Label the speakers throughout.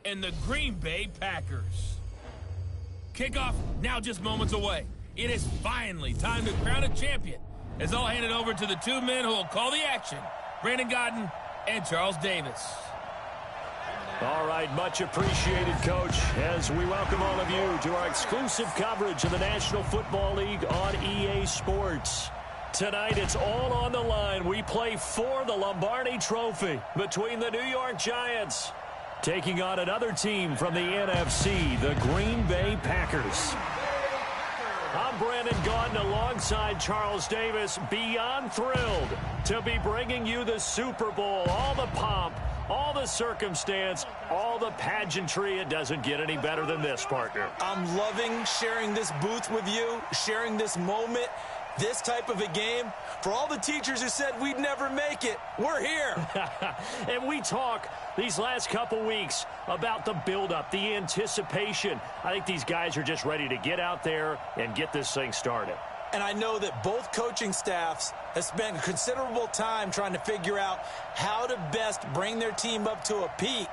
Speaker 1: and the Green Bay Packers. Kickoff now just moments away. It is finally time to crown a champion, as I'll hand it over to the two men who will call the action, Brandon Godden and Charles Davis.
Speaker 2: All right, much appreciated, Coach, as we welcome all of you to our exclusive coverage of the National Football League on EA Sports. Tonight, it's all on the line. We play for the Lombardi Trophy between the New York Giants taking on another team from the NFC, the Green Bay Packers. I'm Brandon Gaudin alongside Charles Davis, beyond thrilled to be bringing you the Super Bowl, all the pomp, all the circumstance, all the pageantry. It doesn't get any better than this, partner.
Speaker 3: I'm loving sharing this booth with you, sharing this moment, this type of a game. For all the teachers who said we'd never make it, we're here.
Speaker 2: And we talk these last couple weeks about the buildup, the anticipation. I think these guys are just ready to get out there and get this thing started.
Speaker 3: And I know that both coaching staffs have spent considerable time trying to figure out how to best bring their team up to a peak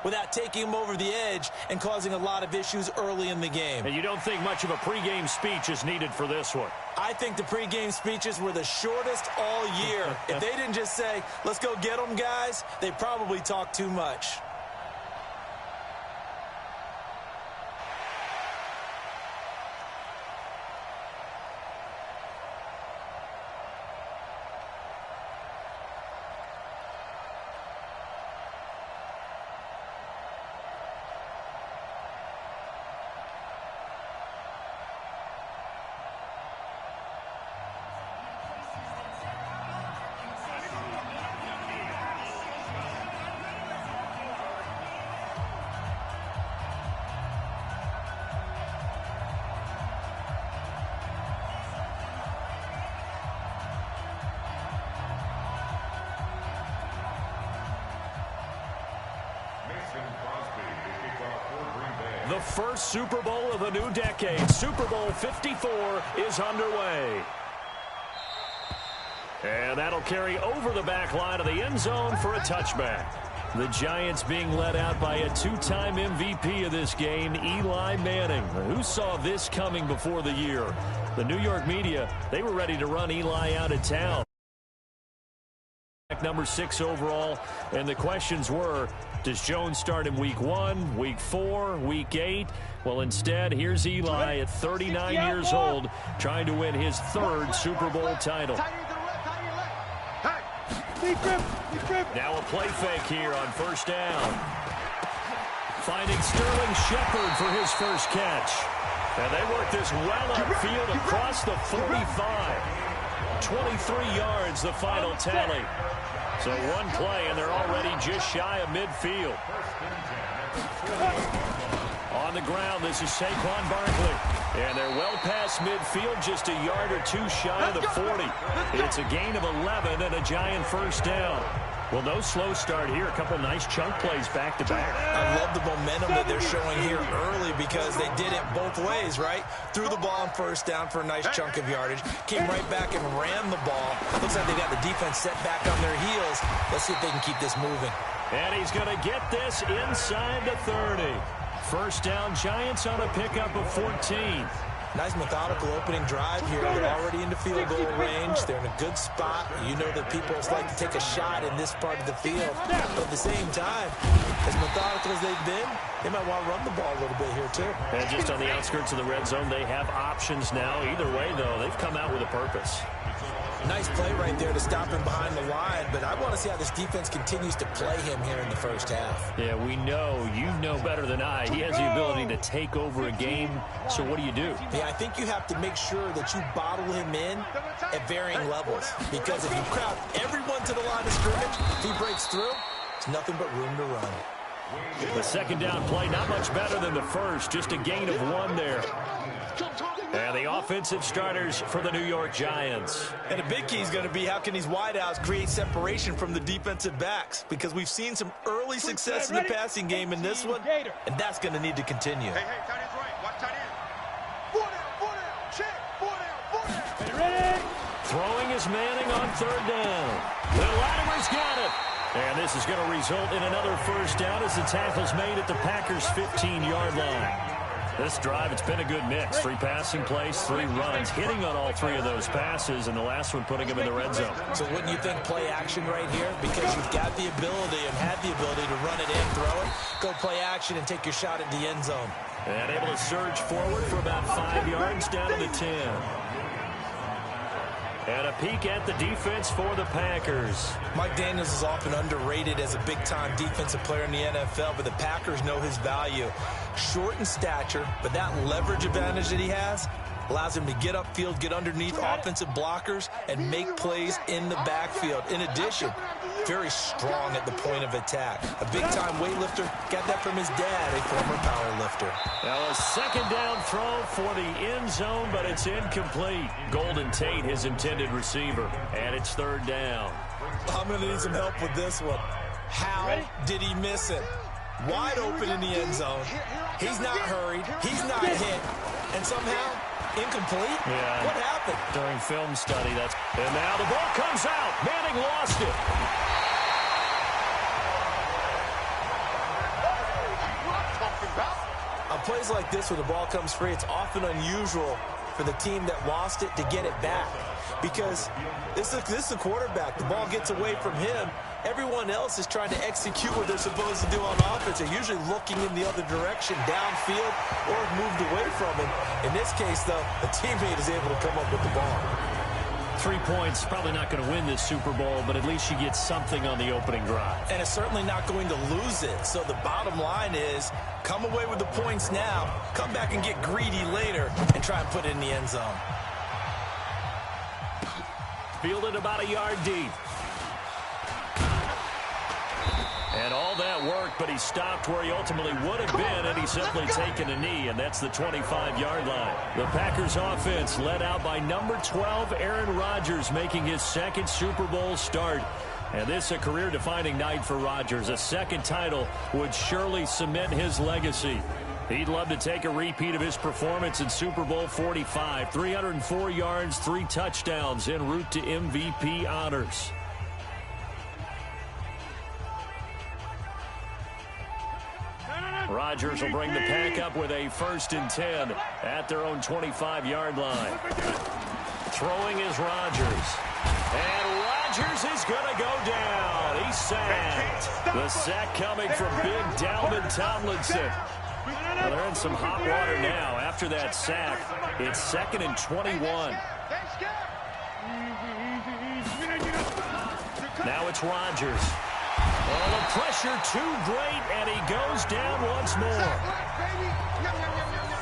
Speaker 3: without taking them over the edge and causing a lot of issues early in the game.
Speaker 2: And you don't think much of a pregame speech is needed for this one?
Speaker 3: I think the pregame speeches were the shortest all year. If they didn't just say, let's go get them, guys, they probably talked too much.
Speaker 2: The first Super Bowl of the new decade, Super Bowl 54, is underway. And that'll carry over the back line of the end zone for a touchback. The Giants being led out by a two-time MVP of this game, Eli Manning. Who saw this coming before the year? The New York media, they were ready to run Eli out of town. Number 6 overall, and the questions were, does Jones start in week 1, week 4, week 8? Well, instead, here's Eli at 39 years old, trying to win his third Super Bowl title. Now a play fake here on first down. Finding Sterling Shepard for his first catch. And they work this well upfield across the 45. 23 yards, the final tally. So one play, and they're already just shy of midfield. On the ground, this is Saquon Barkley. And they're well past midfield, just a yard or two shy of the 40. It's a gain of 11 and a Giant first down. Well, no slow start here. A couple nice chunk plays back-to-back.
Speaker 3: I love the momentum that they're showing here early because they did it both ways, right? Threw the ball on first down for a nice chunk of yardage. Came right back and ran the ball. Looks like they got the defense set back on their heels. Let's see if they can keep this moving.
Speaker 2: And he's going to get this inside the 30. First down, Giants on a pickup of 14.
Speaker 3: Nice methodical opening drive here. They're already into field goal range. They're in a good spot. You know that people like to take a shot in this part of the field. But at the same time, as methodical as they've been, they might want to run the ball a little bit here too.
Speaker 2: And just on the outskirts of the red zone, they have options now. Either way, though, they've come out with a purpose.
Speaker 3: Nice play right there to stop him behind the line, but I want to see how this defense continues to play him here in the first half.
Speaker 2: Yeah, we know. You know better than I. He has the ability to take over a game, so what do you do?
Speaker 3: Yeah, I think you have to make sure that you bottle him in at varying levels, because if you crowd everyone to the line of scrimmage, if he breaks through, there's nothing but room to run.
Speaker 2: The second down play, not much better than the first, just a gain of 1 there. And the offensive starters for the New York Giants.
Speaker 3: And a big key is going to be how can these wideouts create separation from the defensive backs, because we've seen some early success in the passing game in this one, and that's going to need to continue.
Speaker 4: Hey, tight end's right. Watch tight end. 4 down, check, 4 down.
Speaker 2: Ready? Throwing is Manning on third down. The Latimer's got it. And this is going to result in another first down as the tackle's made at the Packers' 15-yard line. This drive, it's been a good mix. 3 passing plays, 3 runs, hitting on all 3 of those passes, and the last one putting him in the red zone.
Speaker 3: So wouldn't you think play action right here? Because you've got the ability and had the ability to run it in, throw it, go play action, and take your shot at the end zone.
Speaker 2: And able to surge forward for about 5 yards down to the 10. And a peek at the defense for the Packers.
Speaker 3: Mike Daniels is often underrated as a big-time defensive player in the NFL, but the Packers know his value. Short in stature, but that leverage advantage that he has allows him to get upfield, get underneath offensive blockers, and make plays in the backfield. In addition, very strong at the point of attack. A big-time weightlifter, got that from his dad, a former powerlifter.
Speaker 2: Now a second down throw for the end zone, but it's incomplete. Golden Tate, his intended receiver, and it's 3rd down.
Speaker 3: I'm going to need some help with this one. How did he miss it? Wide open in the end zone. He's not hurried. He's not hit. And somehow, incomplete?
Speaker 2: Yeah.
Speaker 3: What happened?
Speaker 2: During film study, that's... And now the ball comes out. Manning lost it.
Speaker 3: On plays like this, when the ball comes free, it's often unusual for the team that lost it to get it back. Because this is a quarterback. The ball gets away from him. Everyone else is trying to execute what they're supposed to do on offense. They're usually looking in the other direction, downfield, or moved away from him. In this case, though, a teammate is able to come up with the ball.
Speaker 2: 3 points, probably not going to win this Super Bowl, but at least you get something on the opening drive.
Speaker 3: And it's certainly not going to lose it. So the bottom line is, come away with the points now, come back and get greedy later, and try and put it in the end zone.
Speaker 2: Fielded about a yard deep. And all that work, but he stopped where he ultimately would have been, and he's simply taken a knee, and that's the 25-yard line. The Packers offense led out by number 12, Aaron Rodgers, making his 2nd Super Bowl start. And this a career-defining night for Rodgers. A 2nd title would surely cement his legacy. He'd love to take a repeat of his performance in Super Bowl 45. 304 yards, 3 touchdowns en route to MVP honors. Rodgers will bring the Pack up with a 1st and 10 at their own 25-yard line. Throwing is Rodgers. And Rodgers is going to go down. He's sacked. The sack coming from big Dalvin Tomlinson. Well, they're in some hot water now. After that sack, it's 2nd and 21. Now it's Rodgers. Well, the pressure too great, and he goes down once more.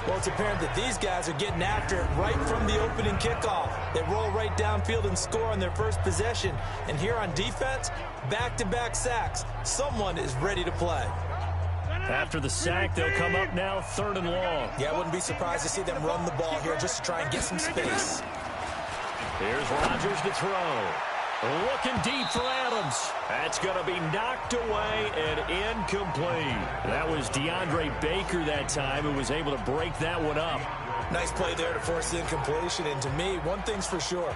Speaker 3: Well, it's apparent that these guys are getting after it right from the opening kickoff. They roll right downfield and score on their first possession. And here on defense, back-to-back sacks. Someone is ready to play.
Speaker 2: After the sack, they'll come up now 3rd and long.
Speaker 3: Yeah, I wouldn't be surprised to see them run the ball here just to try and get some space.
Speaker 2: Here's Rodgers to throw. Looking deep for Adams. That's going to be knocked away and incomplete. That was DeAndre Baker that time who was able to break that one up.
Speaker 3: Nice play there to force the incompletion. And to me, one thing's for sure.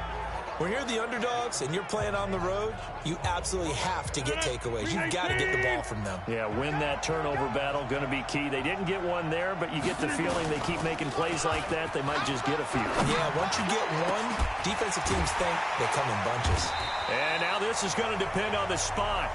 Speaker 3: When you're the underdogs and you're playing on the road, you absolutely have to get takeaways. You've got to get the ball from them.
Speaker 2: Yeah, win that turnover battle, going to be key. They didn't get one there, but you get the feeling they keep making plays like that, they might just get a few.
Speaker 3: Yeah, once you get one, defensive teams think they come in bunches.
Speaker 2: And now this is going to depend on the spot.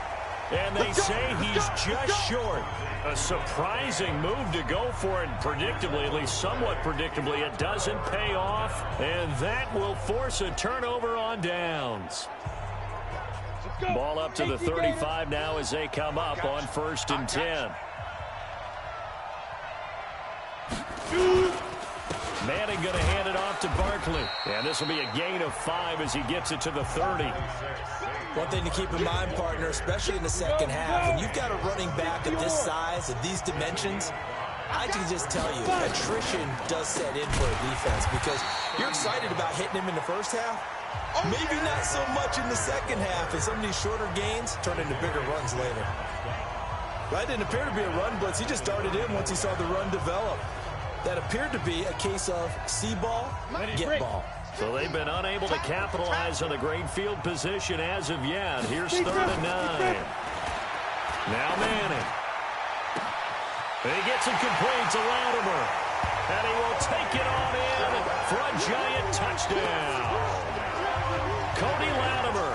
Speaker 2: And they say he's just short. A surprising move to go for it, predictably, at least somewhat predictably. It doesn't pay off, and that will force a turnover on downs. Ball up to the 35 now as they come up on 1st and 10. Manning going to hand it off to Barkley. And this will be a gain of 5 as he gets it to the 30.
Speaker 3: One thing to keep in mind, partner, especially in the second half, when you've got a running back of this size, of these dimensions, I can just tell you, attrition does set in for a defense because you're excited about hitting him in the first half. Maybe not so much in the second half, and some of these shorter gains turn into bigger runs later. That didn't appear to be a run blitz. He just darted in once he saw the run develop. That appeared to be a case of see ball, get ball.
Speaker 2: So they've been unable to capitalize on the great field position as of yet. Here's 3rd and 9. Now Manning. He gets it complete to Latimer. And he will take it on in for a giant touchdown. Cody Latimer,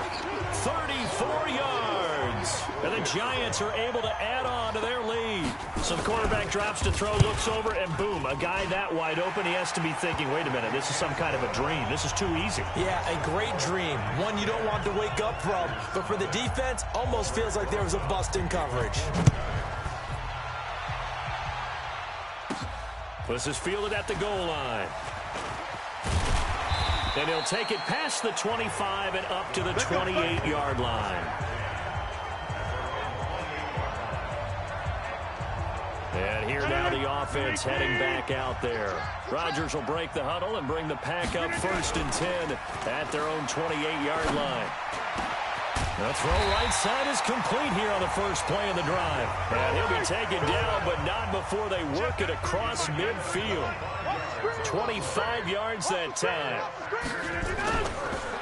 Speaker 2: 34 yards. And the Giants are able to add on to their lead. So the quarterback drops to throw, looks over, and boom, a guy that wide open, he has to be thinking, wait a minute, this is some kind of a dream. This is too easy.
Speaker 3: Yeah, a great dream. One you don't want to wake up from. But for the defense, almost feels like there was a bust in coverage.
Speaker 2: This is fielded at the goal line. And he'll take it past the 25 and up to the 28-yard line. And here now the offense heading back out there. Rodgers will break the huddle and bring the pack up 1st and 10 at their own 28-yard line. The throw right side is complete here on the first play of the drive. And he'll be taken down, but not before they work it across midfield. 25 yards that time.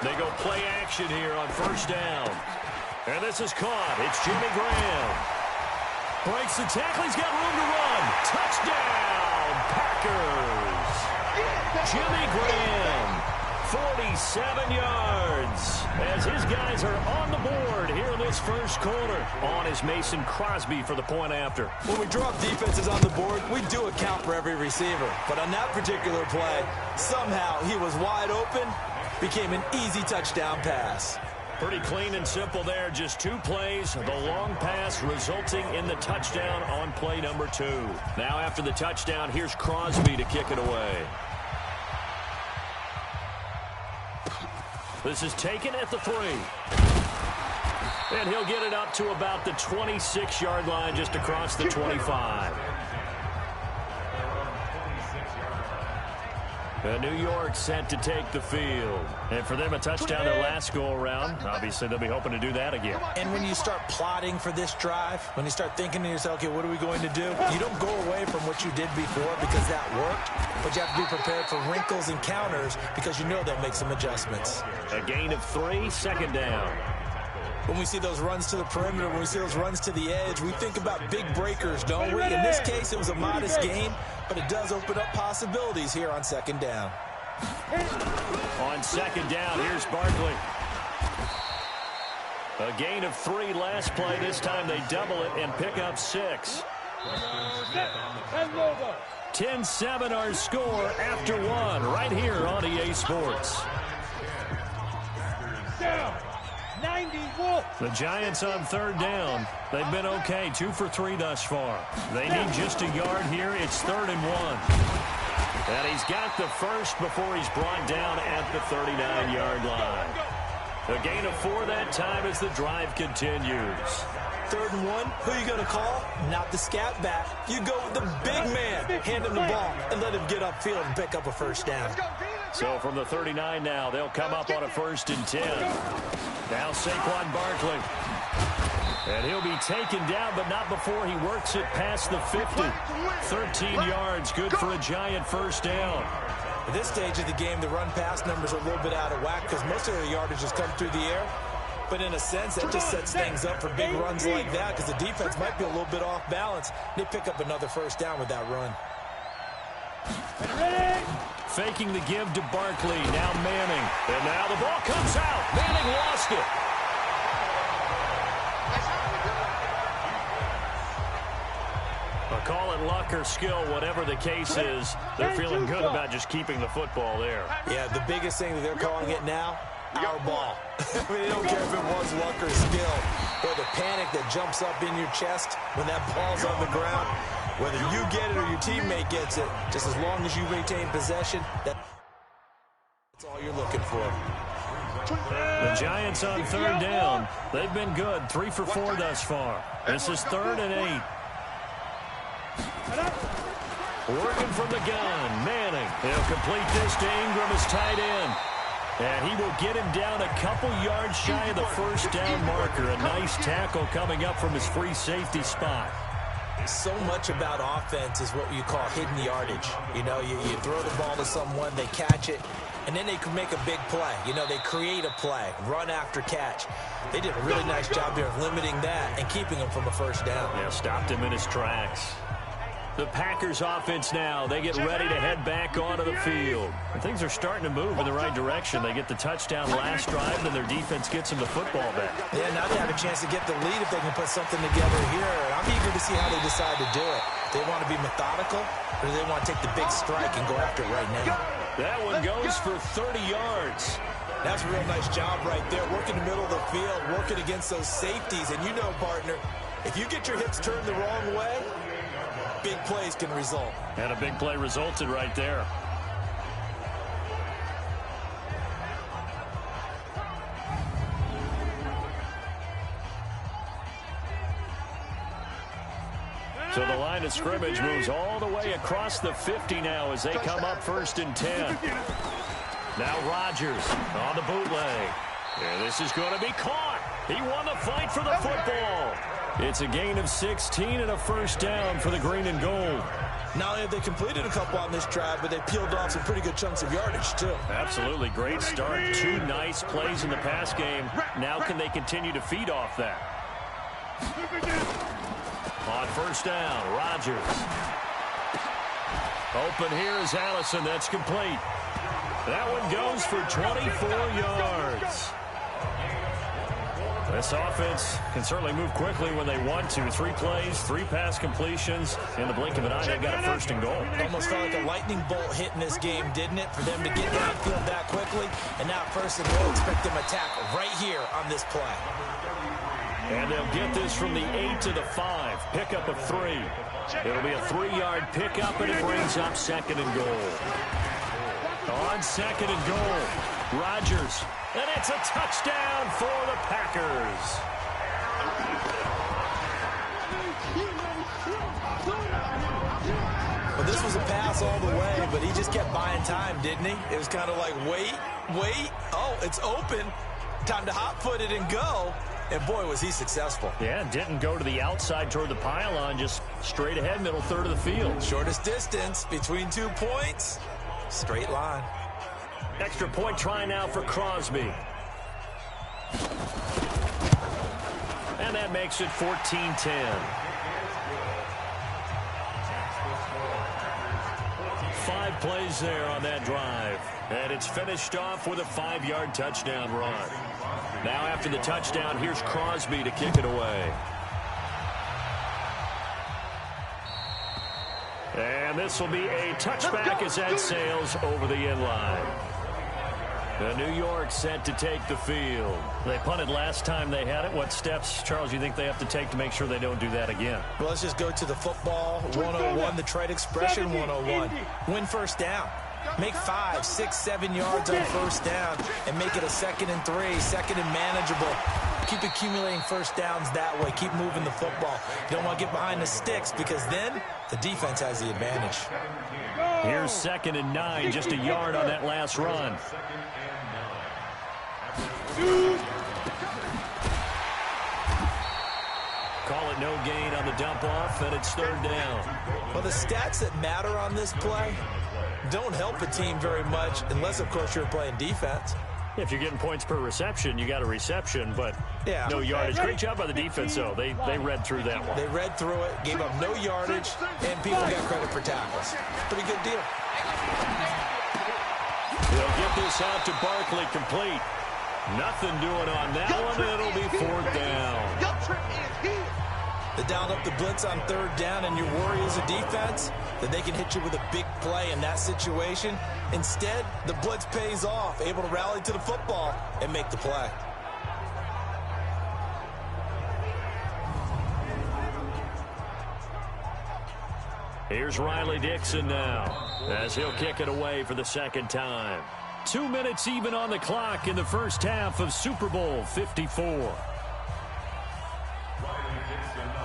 Speaker 2: They go play action here on 1st down. And this is caught. It's Jimmy Graham. Breaks the tackle. He's got room to run. Touchdown, Packers. Jimmy Graham. 47 yards as his guys are on the board here in this first quarter. On is Mason Crosby for the point after.
Speaker 3: When we drop defenses on the board, we do account for every receiver. But on that particular play, somehow he was wide open, became an easy touchdown pass.
Speaker 2: Pretty clean and simple there. Just 2 plays. The long pass resulting in the touchdown on play number 2. Now after the touchdown, here's Crosby to kick it away. This is taken at the 3. And he'll get it up to about the 26-yard line, just across the 25. New York set to take the field. And for them, a touchdown their last go-around. Obviously, they'll be hoping to do that again.
Speaker 3: And when you start plotting for this drive, when you start thinking to yourself, okay, what are we going to do? You don't go away from what you did before because that worked, but you have to be prepared for wrinkles and counters because you know they'll make some adjustments.
Speaker 2: A gain of 3, 2nd down.
Speaker 3: When we see those runs to the perimeter, when we see those runs to the edge, we think about big breakers, don't we? In this case, it was a modest gain, but it does open up possibilities here on 2nd down.
Speaker 2: On 2nd down, here's Barkley. A gain of 3 last play. This time they double it and pick up 6. 10-7 our score after 1 right here on EA Sports. The Giants on 3rd down. They've been okay, 2 for 3 thus far. They need just a yard here. It's 3rd and 1. And he's got the first before he's brought down at the 39-yard line. A gain of 4 that time as the drive continues.
Speaker 3: 3rd and 1, who are you going to call? Not the scat back. You go with the big man. Hand him the ball and let him get upfield and pick up a 1st down.
Speaker 2: So from the 39 now, they'll come up on a 1st and 10. Now Saquon Barkley. And he'll be taken down, but not before he works it past the 50. 13 yards, good for a Giant 1st down.
Speaker 3: At this stage of the game, the run-pass numbers are a little bit out of whack because most of their yardage has come through the air. But in a sense, that just sets things up for big runs like that because the defense might be a little bit off balance. They pick up another 1st down with that run.
Speaker 2: Faking the give to Barkley. Now Manning. And now the ball comes out. Manning lost it. A call it luck or skill, whatever the case is. They're feeling good about just keeping the football there.
Speaker 3: Yeah, the biggest thing that they're calling it now, our ball. I mean, they don't care if it was luck or skill. Or the panic that jumps up in your chest when that ball's on the ground. Whether you get it or your teammate gets it, just as long as you retain possession, that's all you're looking for.
Speaker 2: The Giants on 3rd down. They've been good, 3 for 4 thus far. This is 3rd and 8. Working from the gun, Manning. He'll complete this to Ingram as tight end. And he will get him down a couple yards shy of the 1st down marker. A nice tackle coming up from his free safety spot.
Speaker 3: So much about offense is what you call hidden yardage. You know, you throw the ball to someone, they catch it, and then they can make a big play. You know, they create a play, run after catch. They did a really nice job there of limiting that and keeping him from a first down.
Speaker 2: Yeah, stopped him in his tracks. The Packers offense now, they get ready to head back onto the field. And things are starting to move in the right direction. They get the touchdown last drive, and their defense gets them the football back.
Speaker 3: Yeah, now they have a chance to get the lead if they can put something together here. And I'm eager to see how they decide to do it. They want to be methodical, or do they want to take the big strike and go after it right now?
Speaker 2: That one goes for 30 yards.
Speaker 3: That's a real nice job right there, working the middle of the field, working against those safeties. And you know, partner, if you get your hips turned the wrong way, big plays can result.
Speaker 2: And a big play resulted right there. So the line of scrimmage moves all the way across the 50 now as they come up 1st and 10. Now Rodgers on the bootleg. And this is going to be caught. He won the fight for the football. It's a gain of 16 and a first down for the green and gold.
Speaker 3: Not only have they completed a couple on this drive, but they peeled off some pretty good chunks of yardage, too.
Speaker 2: Absolutely. Great start. 2 nice plays in the pass game. Now can they continue to feed off that? On first down, Rodgers. Open here is Allison. That's complete. That one goes for 24 yards. This offense can certainly move quickly when they want to. 3 plays, 3 pass completions. In the blink of an eye, they've got a 1st and goal.
Speaker 3: Almost felt like a lightning bolt hit in this game, didn't it? For them to get downfield that quickly. And now 1st and goal, expect them to tackle right here on this play.
Speaker 2: And they'll get this from the 8 to the 5. Pickup of 3. It'll be a 3-yard pickup, and it brings up 2nd and goal. On 2nd and goal, Rodgers. And it's a touchdown for the Packers.
Speaker 3: Well, this was a pass all the way, but he just kept buying time, didn't he? It was kind of like, wait. Oh, it's open. Time to hot-foot it and go. And, boy, was he successful.
Speaker 2: Yeah, didn't go to the outside toward the pylon, just straight ahead, middle third of the field.
Speaker 3: Shortest distance between 2 points. Straight line.
Speaker 2: Extra point try now for Crosby. And that makes it 14-10. 5 plays there on that drive. And it's finished off with a 5-yard touchdown run. Now after the touchdown, here's Crosby to kick it away. And this will be a touchback as that sails over the end line. New York set to take the field. They punted last time they had it. What steps, Charles, do you think they have to take to make sure they don't do that again?
Speaker 3: Well, let's just go to the football 101, the trade expression 101. Win first down. Make 5, 6, 7 yards on first down and make it a 2nd and 3, 2nd and manageable. Keep accumulating first downs that way. Keep moving the football. You don't want to get behind the sticks because then the defense has the advantage.
Speaker 2: Here's 2nd and 9, just a yard on that last run. Call it no gain on the dump off, and it's 3rd down.
Speaker 3: Well, the stats that matter on this play don't help a team very much unless, of course, you're playing defense.
Speaker 2: If you're getting points per reception, you got a reception, but no yardage. Great job by the defense, though. They read through that one.
Speaker 3: They read through it, gave up no yardage, and people got credit for tackles. Pretty good deal.
Speaker 2: They'll get this out to Barkley, complete. Nothing doing on that one. It'll be 4th down.
Speaker 3: They down up the blitz on 3rd down, and your worry as a defense that they can hit you with a big play in that situation. Instead, the blitz pays off, able to rally to the football and make the play.
Speaker 2: Here's Riley Dixon now as he'll kick it away for the 2nd time. 2 minutes even on the clock in the first half of Super Bowl 54.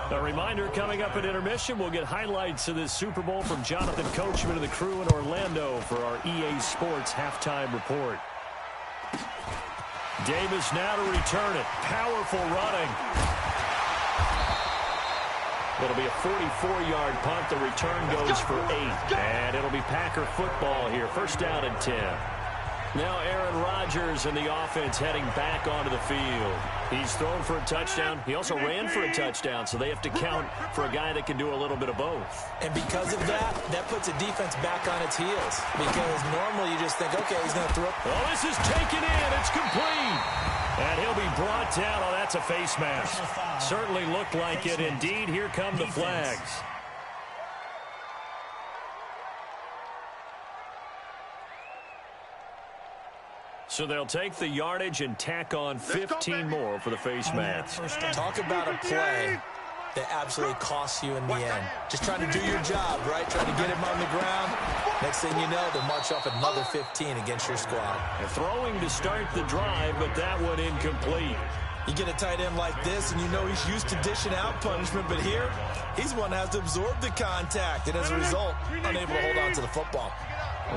Speaker 2: A reminder, coming up at intermission, we'll get highlights of this Super Bowl from Jonathan Coachman and the crew in Orlando for our EA Sports halftime report. Davis now to return it. Powerful running. It'll be a 44-yard punt. The return goes for 8. And it'll be Packer football here. 1st down and 10. Now Aaron Rodgers and the offense heading back onto the field. He's thrown for a touchdown. He also ran for a touchdown, so they have to count for a guy that can do a little bit of both.
Speaker 3: And because of that, that puts a defense back on its heels. Because normally you just think, okay, he's going to throw.
Speaker 2: Oh, this is taken in. It's complete. And he'll be brought down. Oh, that's a face mask. Certainly looked like it. Indeed, here come the flags. So they'll take the yardage and tack on 15 more for the face mask.
Speaker 3: Talk about a play that absolutely costs you in the end. Just trying to do your job, right? Trying to get him on the ground. Next thing you know, they'll march off another 15 against your squad.
Speaker 2: And throwing to start the drive, but that one incomplete.
Speaker 3: You get a tight end like this, and you know he's used to dishing out punishment, but here, he's one that has to absorb the contact, and as a result, unable to hold on to the football.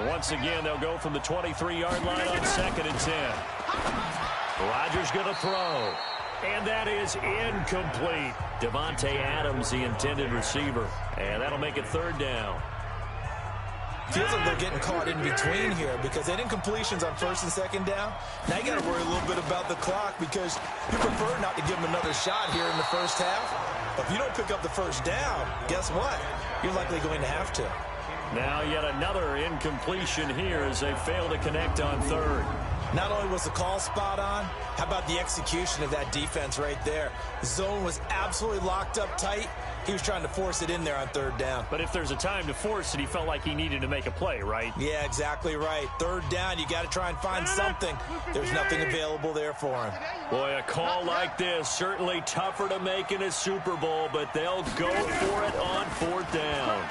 Speaker 2: Once again, they'll go from the 23-yard line on 2nd and 10. Rodgers going to throw. And that is incomplete. Devontae Adams, the intended receiver. And that'll make it 3rd down.
Speaker 3: Feels like they're getting caught in between here because they didn't completions on 1st and 2nd down. Now you got to worry a little bit about the clock because you prefer not to give them another shot here in the first half. But if you don't pick up the 1st down, guess what? You're likely going to have to.
Speaker 2: Now yet another incompletion here as they fail to connect on 3rd.
Speaker 3: Not only was the call spot on, how about the execution of that defense right there? The zone was absolutely locked up tight. He was trying to force it in there on 3rd down.
Speaker 2: But if there's a time to force it, he felt like he needed to make a play, right?
Speaker 3: Yeah, exactly right. 3rd down, you got to try and find something. There's nothing available there for him.
Speaker 2: Boy, a call like this, certainly tougher to make in a Super Bowl, but they'll go for it on 4th down.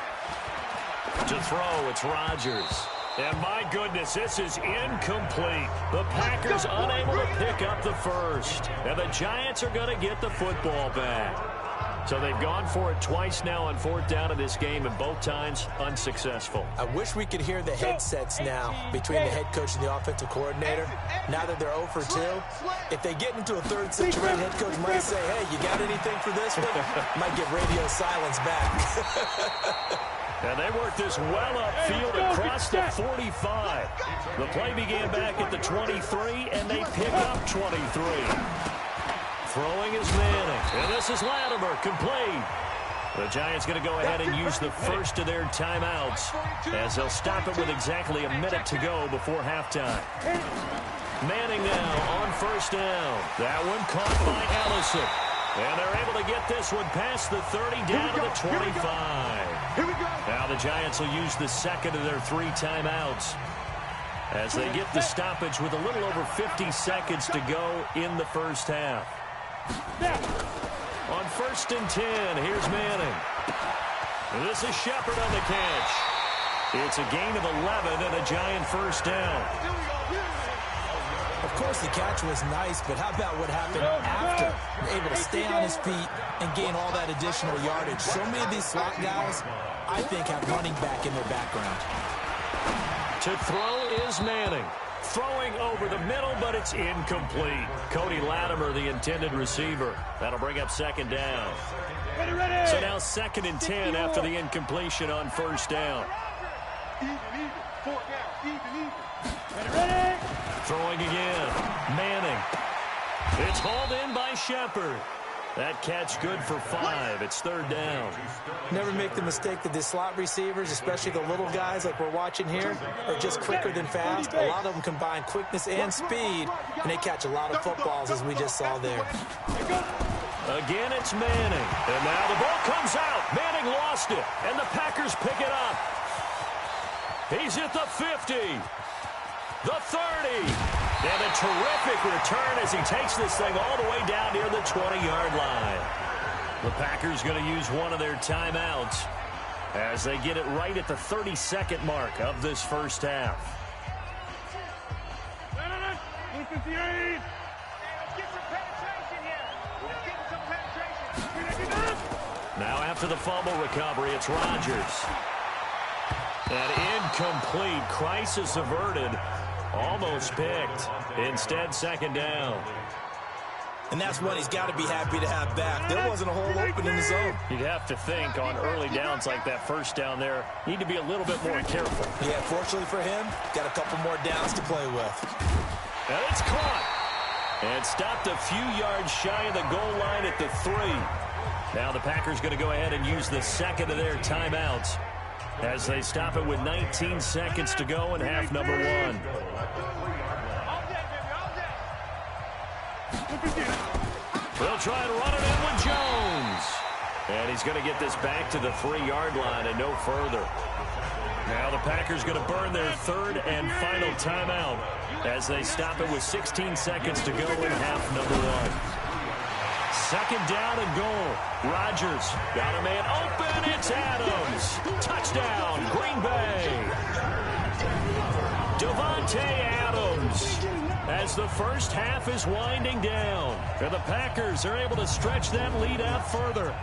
Speaker 2: To throw, it's Rodgers. And my goodness, this is incomplete. The Packers unable to pick up the 1st. And the Giants are going to get the football back. So they've gone for it twice now on 4th down in this game, and both times unsuccessful.
Speaker 3: I wish we could hear the headsets now between the head coach and the offensive coordinator. Now that they're 0 for 2, if they get into a 3rd situation, head coach might say, hey, you got anything for this one? Might get radio silence back.
Speaker 2: And they work this well upfield across the 45. The play began back at the 23, and they pick up 23. Throwing is Manning, and this is Latimer, complete. The Giants going to go ahead and use the first of their timeouts as they'll stop it with exactly a minute to go before halftime. Manning now on 1st down. That one caught by Ellison. And they're able to get this one past the 30 down to the 25. Now the Giants will use the 2nd of their 3 timeouts as they get the stoppage with a little over 50 seconds to go in the first half. On 1st and 10, here's Manning. And this is Shepard on the catch. It's a gain of 11 and a Giant 1st down.
Speaker 3: Of course, the catch was nice, but how about what happened after? Able to stay on his feet and gain all that additional yardage. So many of these slot guys, I think, have running back in their background.
Speaker 2: To throw is Manning. Throwing over the middle, but it's incomplete. Cody Latimer, the intended receiver. That'll bring up 2nd down. So now 2nd and 10 after the incompletion on 1st down. Throwing again. Manning. It's hauled in by Shepard. That catch good for 5. It's 3rd down.
Speaker 3: Never make the mistake that the slot receivers, especially the little guys like we're watching here, are just quicker than fast. A lot of them combine quickness and speed, and they catch a lot of footballs, as we just saw there.
Speaker 2: Again, it's Manning. And now the ball comes out. Manning lost it, and the Packers pick it up. He's at the 50. The 30. And a terrific return as he takes this thing all the way down near the 20-yard line. The Packers going to use one of their timeouts as they get it right at the 32nd mark of this first half. Now after the fumble recovery, it's Rodgers. An incomplete, crisis averted. Almost picked. Instead, 2nd down.
Speaker 3: And that's one he's got to be happy to have back. There wasn't a hole open in the zone.
Speaker 2: You'd have to think on early downs like that first down there, need to be a little bit more careful.
Speaker 3: Yeah, fortunately for him, got a couple more downs to play with.
Speaker 2: And it's caught. And stopped a few yards shy of the goal line at the 3. Now the Packers going to go ahead and use the second of their timeouts as they stop it with 19 seconds to go in half number 1. They'll try and run it in with Jones. And he's going to get this back to the 3-yard line and no further. Now the Packers going to burn their third and final timeout as they stop it with 16 seconds to go in half number 1. Second down and goal. Rodgers got a man open. It's Adams. Touchdown, Green Bay. Davante Adams as the first half is winding down. And the Packers are able to stretch that lead out further.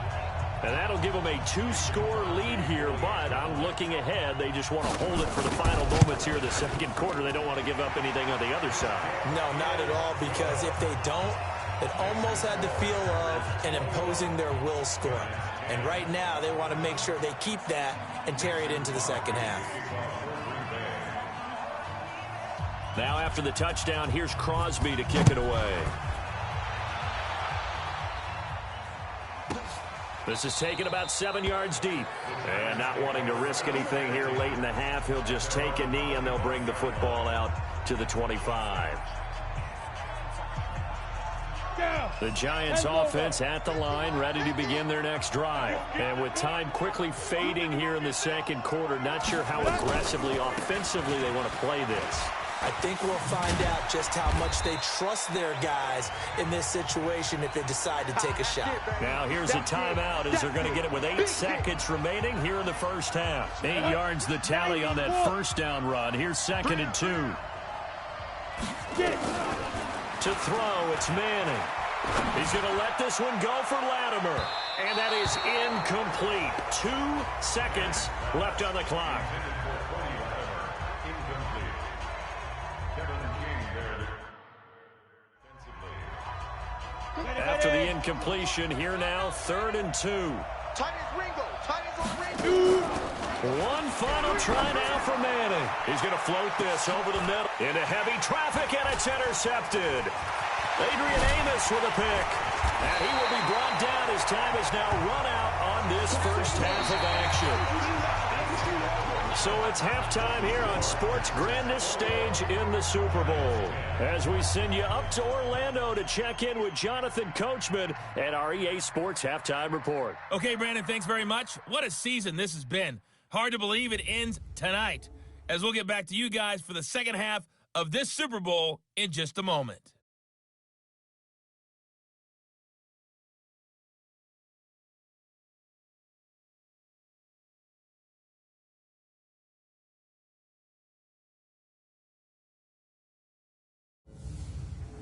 Speaker 2: And that'll give them a 2-score lead here, but I'm looking ahead. They just want to hold it for the final moments here in the second quarter. They don't want to give up anything on the other side.
Speaker 3: No, not at all, because if they don't, it almost had the feel of an imposing their will score. And right now, they want to make sure they keep that and carry it into the second half.
Speaker 2: Now after the touchdown, here's Crosby to kick it away. This is taken about 7 yards deep. And not wanting to risk anything here late in the half, he'll just take a knee and they'll bring the football out to the 25. The Giants offense at the line, ready to begin their next drive. And with time quickly fading here in the second quarter, not sure how aggressively, offensively they want to play this.
Speaker 3: I think we'll find out just how much they trust their guys in this situation if they decide to take a shot.
Speaker 2: Now here's a timeout as they're going to get it with 8 seconds remaining here in the first half. 8 yards the tally on that first down run. Here's 2nd and 2. To throw, it's Manning. He's going to let this one go for Latimer. And that is incomplete. 2 seconds left on the clock. After the incompletion, here now, 3rd and 2. One final try now for Manning. He's going to float this over the middle into heavy traffic, and it's intercepted. Adrian Amos with a pick. And he will be brought down as time is now run out on this first half of action. So it's halftime here on sports' grandest stage in the Super Bowl. As we send you up to Orlando to check in with Jonathan Coachman at our EA Sports Halftime Report.
Speaker 1: Okay, Brandon, thanks very much. What a season this has been. Hard to believe it ends tonight, as we'll get back to you guys for the second half of this Super Bowl in just a moment.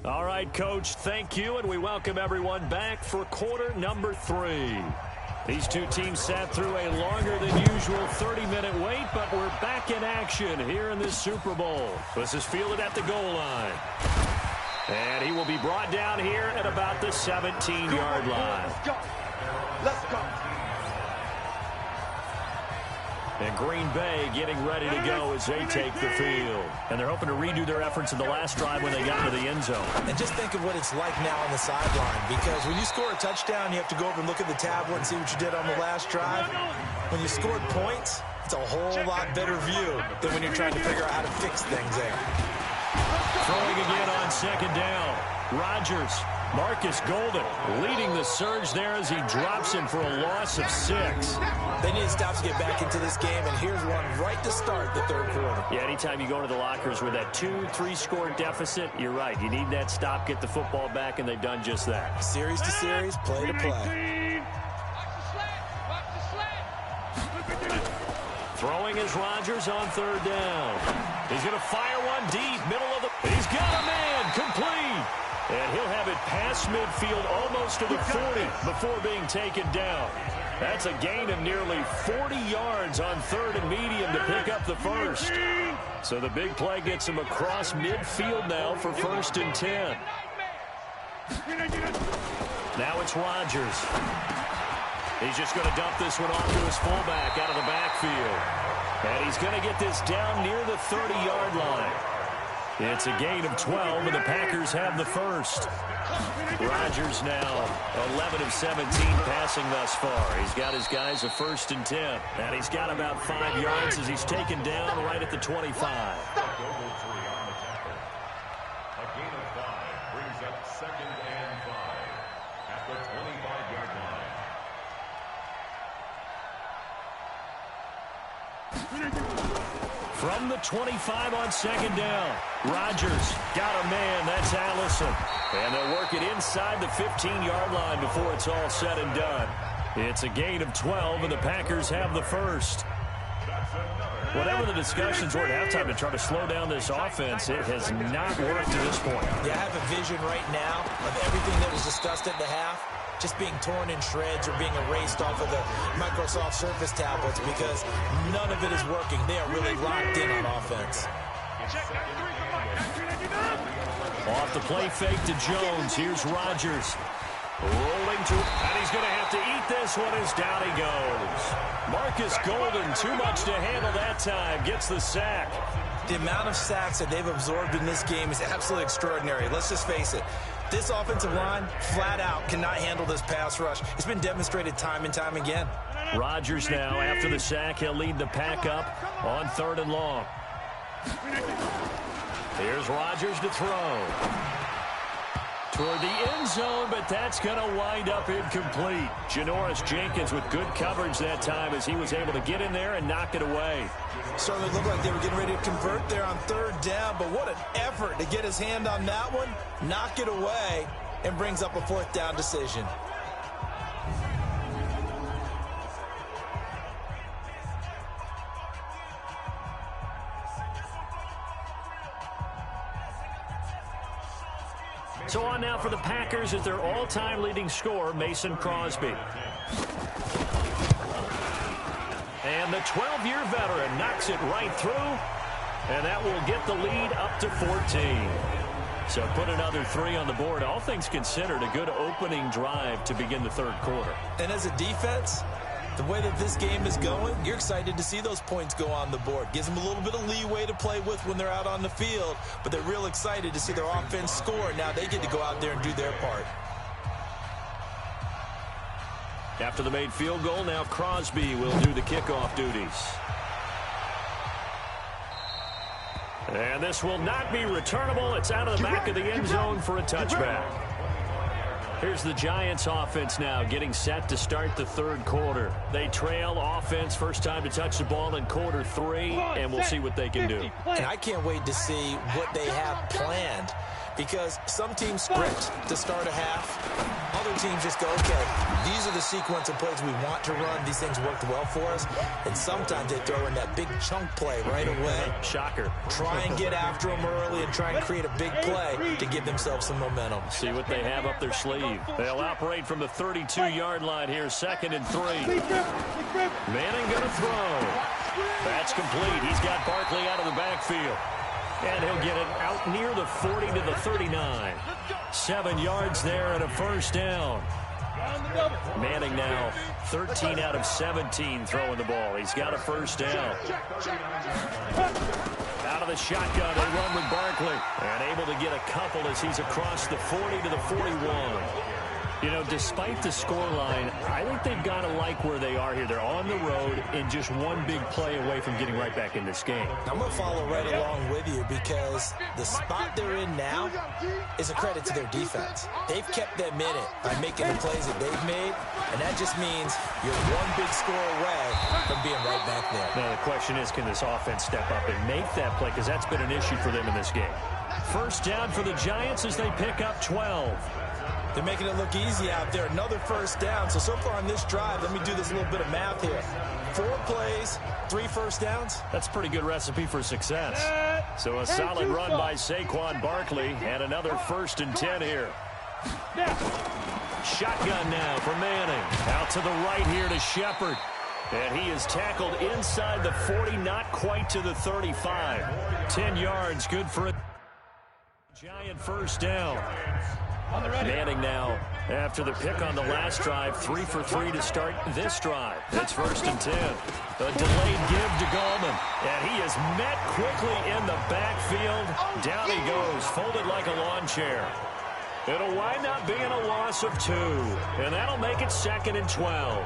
Speaker 2: All right, Coach, thank you, and we welcome everyone back for quarter number 3. These two teams sat through a longer than usual 30-minute wait, but we're back in action here in this Super Bowl. This is fielded at the goal line. And he will be brought down here at about the 17-yard line.
Speaker 4: Let's go.
Speaker 2: And Green Bay getting ready to go as they take the field. And they're hoping to redo their efforts in the last drive when they got to the end zone.
Speaker 3: And just think of what it's like now on the sideline, because when you score a touchdown, you have to go over and look at the tablet and see what you did on the last drive. When you scored points, it's a whole lot better view than when you're trying to figure out how to fix things there.
Speaker 2: Throwing again on second down. Rodgers, Marcus Golden leading the surge there as he drops him for a loss of 6.
Speaker 3: They need to stop to get back into this game, and here's one right to start the third quarter.
Speaker 2: Yeah, anytime you go into the lockers with that 2-3 score deficit, you're right. You need that stop, get the football back, and they've done just that.
Speaker 3: Series to series, play to play.
Speaker 2: Throwing is Rodgers on third down. He's going to fire one deep, middle of the... He's got a man, complete. And he'll have it past midfield almost to the 40 before being taken down. That's a gain of nearly 40 yards on third and medium to pick up the first. So the big play gets him across midfield now for 1st and 10. Now it's Rodgers. He's just going to dump this one off to his fullback out of the backfield. And he's going to get this down near the 30-yard line. It's a gain of 12, and the Packers have the first. Rodgers now 11 of 17 passing thus far. He's got his guys a 1st and 10. And he's got about 5 yards as he's taken down right at the 25. From the 25 on 2nd down. Rodgers got a man. That's Allison. And they'll work it inside the 15-yard line before it's all said and done. It's a gain of 12, and the Packers have the first. Whatever the discussions were at halftime to try to slow down this offense, it has not worked to this point.
Speaker 3: Yeah, I have a vision right now of everything that was discussed at the half just being torn in shreds or being erased off of the Microsoft Surface tablets because none of it is working. They are really locked in on offense.
Speaker 2: Off the play fake to Jones. Here's Rodgers. Rolling to, and he's going to have to eat this one as down he goes. Marcus Golden, too much to handle that time, gets the sack.
Speaker 3: The amount of sacks that they've absorbed in this game is absolutely extraordinary. Let's just face it. This offensive line, flat out, cannot handle this pass rush. It's been demonstrated time and time again.
Speaker 2: Rodgers now, after the sack, he'll lead the pack up on 3rd and long. Here's Rodgers to throw. Toward the end zone, but that's going to wind up incomplete. Janoris Jenkins with good coverage that time as he was able to get in there and knock it away.
Speaker 3: Certainly looked like they were getting ready to convert there on 3rd down, but what an effort to get his hand on that one, knock it away, and brings up a 4th down decision.
Speaker 2: So on now for the Packers is their all-time leading scorer, Mason Crosby. And the 12-year veteran knocks it right through, and that will get the lead up to 14. So put another 3 on the board. All things considered, a good opening drive to begin the 3rd quarter.
Speaker 3: And as a defense, the way that this game is going, you're excited to see those points go on the board. Gives them a little bit of leeway to play with when they're out on the field, but they're real excited to see their offense score. Now they get to go out there and do their part.
Speaker 2: After the made field goal, now Crosby will do the kickoff duties. And this will not be returnable. It's out of the back of the end zone for a touchback. Here's the Giants offense now getting set to start the 3rd quarter. They trail offense, first time to touch the ball in quarter 3, and we'll see what they can do.
Speaker 3: And I can't wait to see what they have planned because some teams script to start a half. Other teams just go, okay, these are the sequence of plays we want to run. These things worked well for us. And sometimes they throw in that big chunk play right away.
Speaker 2: Shocker.
Speaker 3: Try and get after them early and try and create a big play to give themselves some momentum.
Speaker 2: See what they have up their sleeve. They'll operate from the 32-yard line here, 2nd and 3. Manning going to throw. That's complete. He's got Barkley out of the backfield. And he'll get it out near the 40 to the 39. 7 yards there and a 1st down. Manning now 13 out of 17 throwing the ball. He's got a 1st down. Out of the shotgun, they run with Barkley. And able to get a couple as he's across the 40 to the 41. You know, despite the scoreline, I think they've got to like where they are here. They're on the road and just one big play away from getting right back in this game.
Speaker 3: I'm going to follow right along with you because the spot they're in now is a credit to their defense. They've kept them in it by making the plays that they've made, and that just means you're one big score away from being right back there.
Speaker 2: Now, the question is, can this offense step up and make that play? Because that's been an issue for them in this game. 1st down for the Giants as they pick up 12.
Speaker 3: They're making it look easy out there. Another 1st down. So far on this drive, let me do this little bit of math here. 4 plays, 3 1st downs.
Speaker 2: That's a pretty good recipe for success. So a solid run by Saquon Barkley and another 1st and 10 here. Shotgun now for Manning. Out to the right here to Shepard. And he is tackled inside the 40, not quite to the 35. 10 yards, good for a Giant 1st down. Manning now, after the pick on the last drive, 3 for 3 to start this drive. It's 1st and 10. A delayed give to Gallman, and he is met quickly in the backfield. Down he goes, folded like a lawn chair. It'll wind up being a loss of 2, and that'll make it 2nd and 12.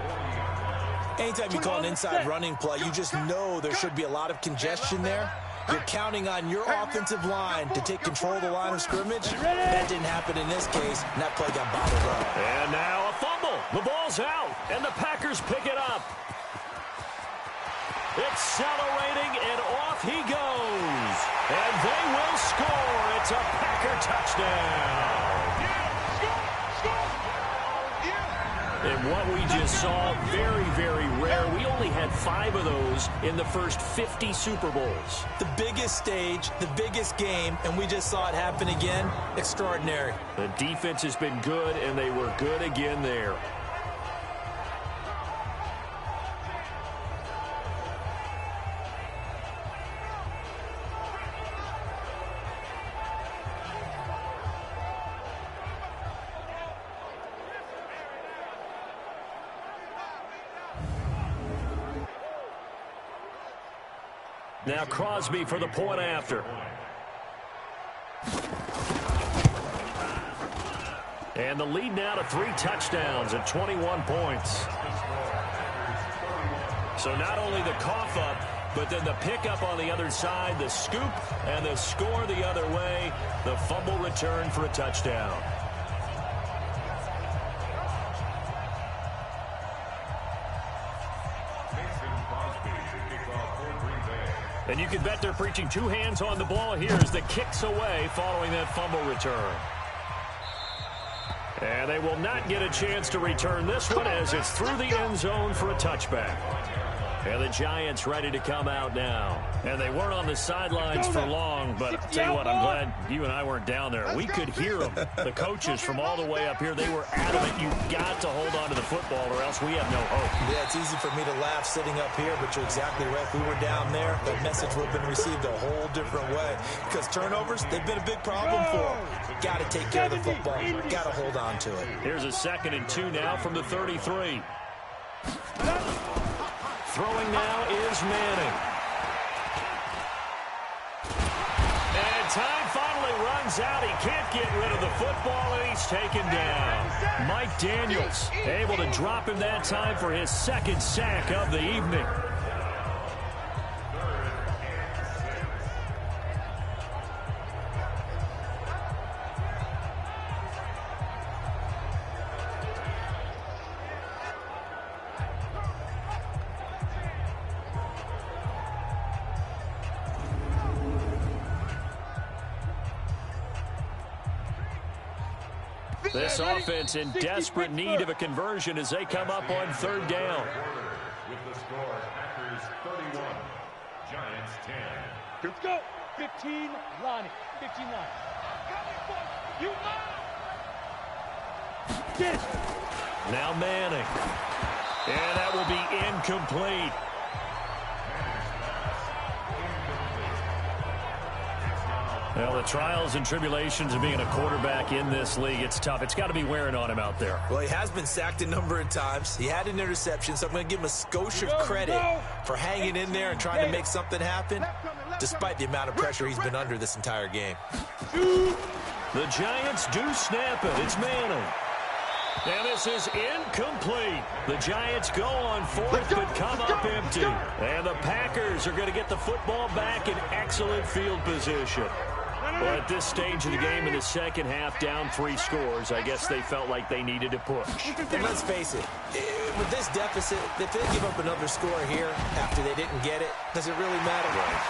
Speaker 3: Anytime you call an inside running play, you just know there should be a lot of congestion there. You're counting on your offensive line to take control of the line of scrimmage. That didn't happen in this case, and that play got bottled up.
Speaker 2: And now a fumble. The ball's out, and the Packers pick it up. Accelerating, and off he goes. And they will score. It's a Packer touchdown. And what we just saw, very, very rare. We only had 5 of those in the first 50 Super Bowls.
Speaker 3: The biggest stage, the biggest game, and we just saw it happen again. Extraordinary.
Speaker 2: The defense has been good, and they were good again there. Now Crosby for the point after. And the lead now to 3 touchdowns and 21 points. So not only the cough up, but then the pickup on the other side, the scoop, and the score the other way. The fumble return for a touchdown. And you can bet they're preaching 2 hands on the ball here as the kick's away following that fumble return. And they will not get a chance to return this one as it's through the end zone for a touchback. And the Giants ready to come out now. And they weren't on the sidelines for long, but I'll tell you what, I'm glad you and I weren't down there. We could hear them. The coaches from all the way up here, they were adamant. You've got to hold on to the football or else we have no hope.
Speaker 3: Yeah, it's easy for me to laugh sitting up here, but you're exactly right. If we were down there, that message would have been received a whole different way. Because turnovers, they've been a big problem for them. Got to take care of the football. Got to hold on to it.
Speaker 2: Here's a 2nd and 2 now from the 33. Throwing now is Manning. And time finally runs out. He can't get rid of the football, and he's taken down. Mike Daniels able to drop him that time for his 2nd sack of the evening. This offense in desperate need of a conversion as they come up on 3rd down.
Speaker 5: With the score, Packers 31, Giants 10.
Speaker 6: Let's go. 15, Lonnie. 15, Lonnie. You get it.
Speaker 2: Now Manning. And that will be incomplete. Well, the trials and tribulations of being a quarterback in this league, it's tough. It's got to be wearing on him out there.
Speaker 3: Well, he has been sacked a number of times. He had an interception, so I'm going to give him a skosh of credit for hanging in there and trying to make something happen, despite the amount of pressure he's been under this entire game.
Speaker 2: The Giants do snap it. It's Manning. And this is incomplete. The Giants go on 4th, but come up empty. And the Packers are going to get the football back in excellent field position. Well, at this stage of the game in the second half, down 3 scores, I guess they felt like they needed to push.
Speaker 3: And let's face it, with this deficit, if they give up another score here after they didn't get it, does it really matter?
Speaker 2: Right.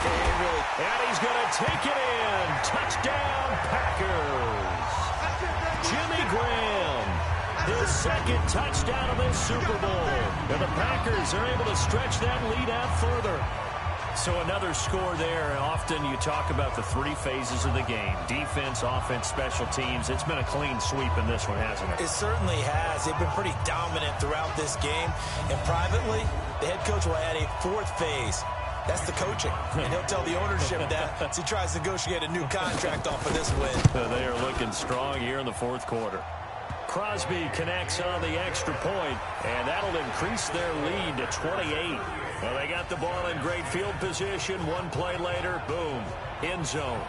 Speaker 2: And he's going to take it in. Touchdown, Packers. Jimmy Graham, his 2nd touchdown of this Super Bowl. And the Packers are able to stretch that lead out further. So another score there. Often you talk about the 3 phases of the game. Defense, offense, special teams. It's been a clean sweep in this one, hasn't it?
Speaker 3: It certainly has. They've been pretty dominant throughout this game. And privately, the head coach will add a 4th phase. That's the coaching. And he'll tell the ownership that as he tries to negotiate a new contract off of this win.
Speaker 2: They are looking strong here in the fourth quarter. Crosby connects on the extra point, and that'll increase their lead to 28. Well, they got the ball in great field position. One play later, boom, end zone.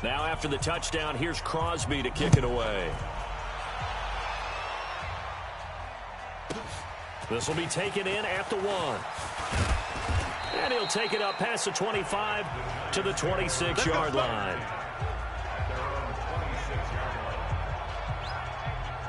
Speaker 2: Now after the touchdown, here's Crosby to kick it away. This will be taken in at the 1. And he'll take it up past the 25 to the 26-yard line.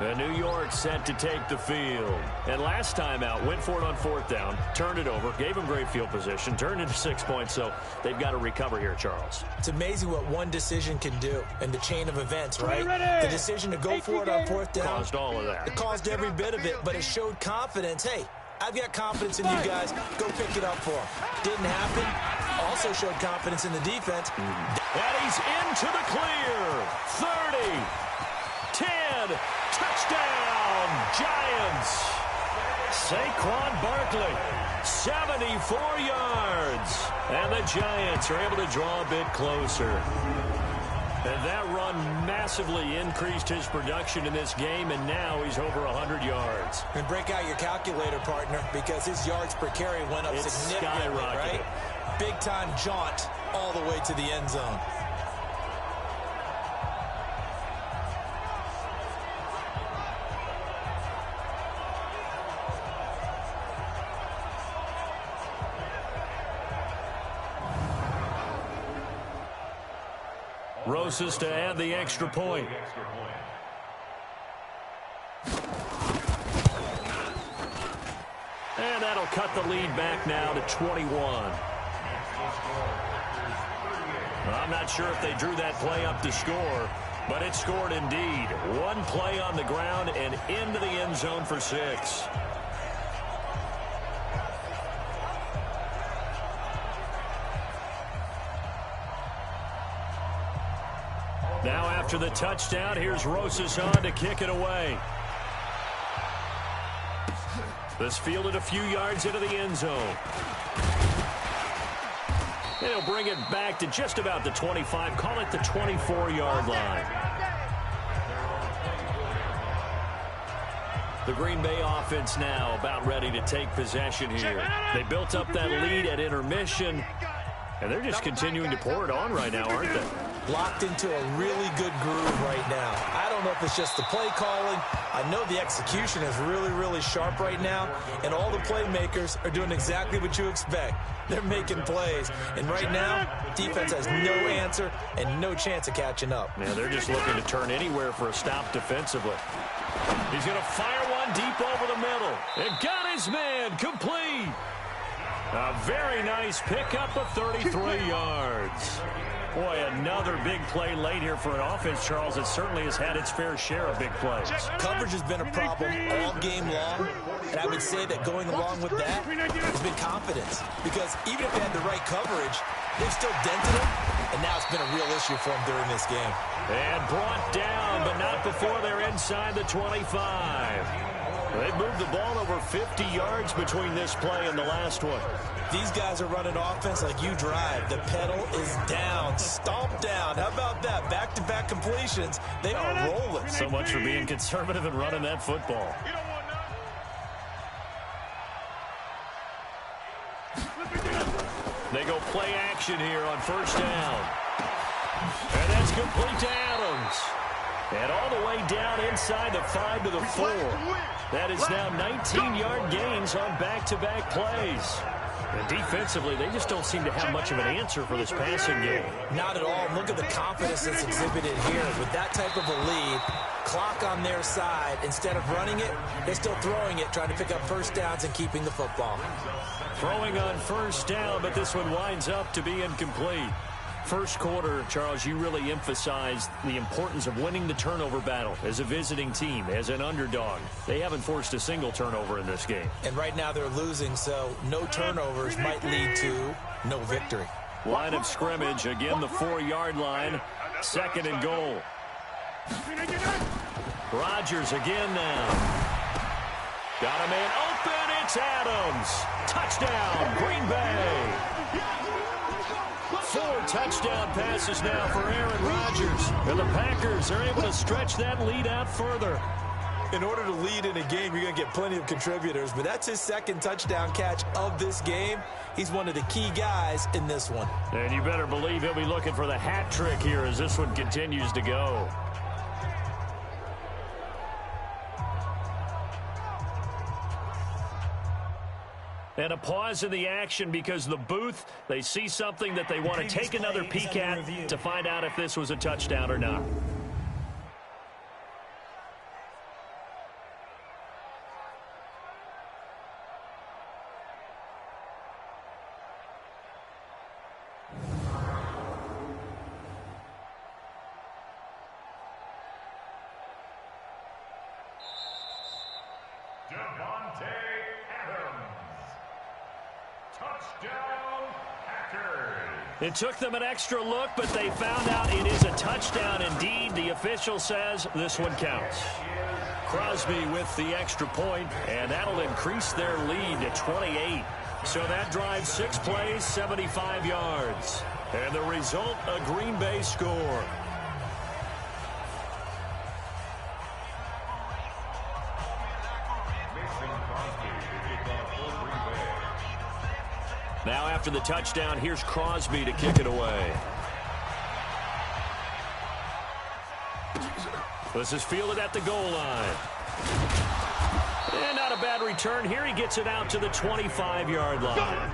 Speaker 2: The New York set to take the field. And last time out, went for it on fourth down, turned it over, gave them great field position, turned into 6 points, so they've got to recover here, Charles.
Speaker 3: It's amazing what one decision can do in the chain of events, right? The decision to go for it on fourth down.
Speaker 2: Caused all of that.
Speaker 3: It caused every bit of it, but it showed confidence. Hey, I've got confidence in you guys. Go pick it up for them. Didn't happen. Also showed confidence in the defense.
Speaker 2: And he's into the clear. 30. 10. Touchdown, Giants. Saquon Barkley, 74 yards. And the Giants are able to draw a bit closer. And that run massively increased his production in this game, and now he's over 100 yards.
Speaker 3: And break out your calculator, partner, because his yards per carry went up significantly, right? Big-time jaunt all the way to the end zone.
Speaker 2: Rosas to add the extra point. And that'll cut the lead back now to 21. I'm not sure if they drew that play up to score, but it scored indeed. One play on the ground and into the end zone for 6. Now after the touchdown, here's Rosas on to kick it away. This fielded a few yards into the end zone. And he'll bring it back to just about the 25, call it the 24-yard line. The Green Bay offense now about ready to take possession here. They built up that lead at intermission, and they're just continuing to pour it on right now, aren't they?
Speaker 3: Locked into a really good groove right now. I don't know if it's just the play calling. I know the execution is really, really sharp right now, and all the playmakers are doing exactly what you expect. They're making plays, and right now, defense has no answer and no chance of catching up.
Speaker 2: Yeah, they're just looking to turn anywhere for a stop defensively. He's going to fire one deep over the middle. And got his man complete. A very nice pickup of 33 yards. Boy, another big play late here for an offense, Charles. It certainly has had its fair share of big plays.
Speaker 3: Coverage has been a problem all game long, and I would say that going along with that has been confidence. Because even if they had the right coverage, they've still dented them, and now it's been a real issue for them during this game.
Speaker 2: And brought down, but not before they're inside the 25. They moved the ball over 50 yards between this play and the last one.
Speaker 3: These guys are running offense like you drive. The pedal is down, stomped down. How about that? Back-to-back completions. They are rolling.
Speaker 2: So much for being conservative and running that football. They go play action here on first down. And that's complete to Adams. And all the way down inside the 5 to the 4. That is now 19-yard gains on back-to-back plays. And defensively, they just don't seem to have much of an answer for this passing game.
Speaker 3: Not at all. Look at the confidence that's exhibited here. With that type of a lead, clock on their side, instead of running it, they're still throwing it, trying to pick up first downs and keeping the football.
Speaker 2: Throwing on first down, but this one winds up to be incomplete. First quarter, Charles, you really emphasized the importance of winning the turnover battle as a visiting team, as an underdog. They haven't forced a single turnover in this game.
Speaker 3: And right now they're losing, so no turnovers might lead to no victory.
Speaker 2: Line of scrimmage, again the 4-yard line, 2nd and goal. Rodgers again now. Got a man open, it's Adams. Touchdown, Green Bay. 4 touchdown passes now for Aaron Rodgers. And the Packers are able to stretch that lead out further.
Speaker 3: In order to lead in a game, you're going to get plenty of contributors, but that's his 2nd touchdown catch of this game. He's one of the key guys in this one.
Speaker 2: And you better believe he'll be looking for the hat trick here as this one continues to go. And a pause in the action because the booth, they see something that they want to take another peek at to find out if this was a touchdown or not. It took them an extra look, but they found out it is a touchdown indeed. The official says this one counts. Crosby with the extra point, and that'll increase their lead to 28. So that drives 6 plays, 75 yards. And the result, a Green Bay score. Now after the touchdown, here's Crosby to kick it away. This is fielded at the goal line. And not a bad return here. He gets it out to the 25-yard line.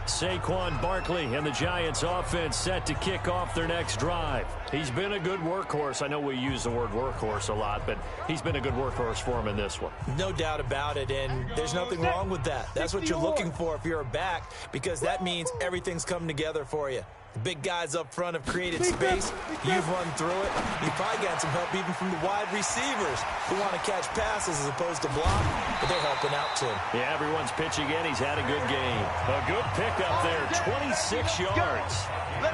Speaker 2: Saquon Barkley and the Giants offense set to kick off their next drive. He's been a good workhorse. I know we use the word workhorse a lot, but he's been a good workhorse for him in this one.
Speaker 3: No doubt about it, and there's nothing wrong with that. That's what you're looking for if you're a back, because that means everything's coming together for you. The big guys up front have created space. You've run through it. You've probably got some help even from the wide receivers who want to catch passes as opposed to block, but they're helping out too.
Speaker 2: Yeah, everyone's pitching in. He's had a good game. A good pickup there, 26 yards.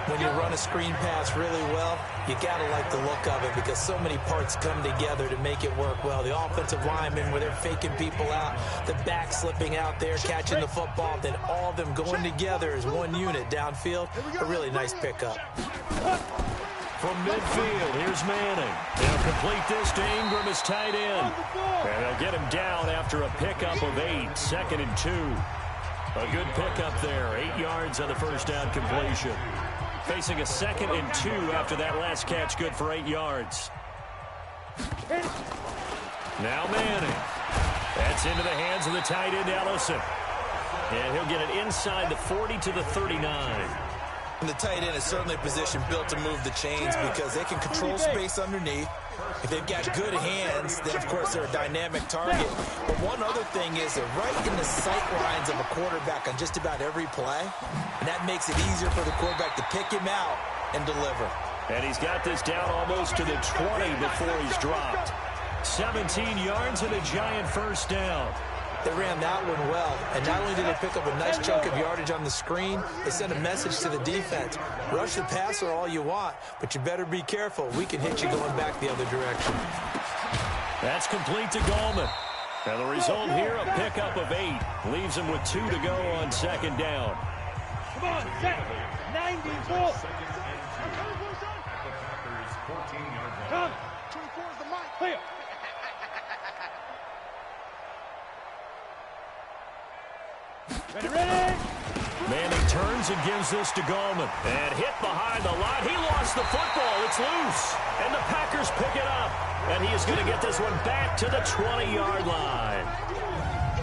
Speaker 3: When you run a screen pass really well, you got to like the look of it because so many parts come together to make it work well. The offensive linemen where they're faking people out, the back slipping out there, catching the football, then all of them going together as one unit downfield. A really nice pickup.
Speaker 2: From midfield, here's Manning. They'll complete this to Ingram as tight end. And they'll get him down after a pickup of 8, 2nd and 2. A good pickup there, 8 yards on the first down completion. Facing a 2nd and 2 after that last catch, good for 8 yards. Now Manning. That's into the hands of the tight end, Ellison. And he'll get it inside the 40 to the 39.
Speaker 3: And the tight end is certainly a position built to move the chains because they can control space underneath. If they've got good hands, then, of course, they're a dynamic target. But one other thing is they're right in the sight lines of a quarterback on just about every play. And that makes it easier for the quarterback to pick him out and deliver.
Speaker 2: And he's got this down almost to the 20 before he's dropped. 17 yards and a giant first down.
Speaker 3: They ran that one well, and not only did they pick up a nice chunk of yardage on the screen, they sent a message to the defense. Rush the passer all you want, but you better be careful. We can hit you going back the other direction.
Speaker 2: That's complete to Gallman. And the result here, a pickup of 8. Leaves him with 2 to go on 2nd down.
Speaker 6: Come on, set. 94. Come.
Speaker 4: 24 is the mic.
Speaker 6: Clear. Ready.
Speaker 2: Manning turns and gives this to Gallman. And hit behind the line. He lost the football. It's loose. And the Packers pick it up. And he is going to get this one back to the 20-yard line.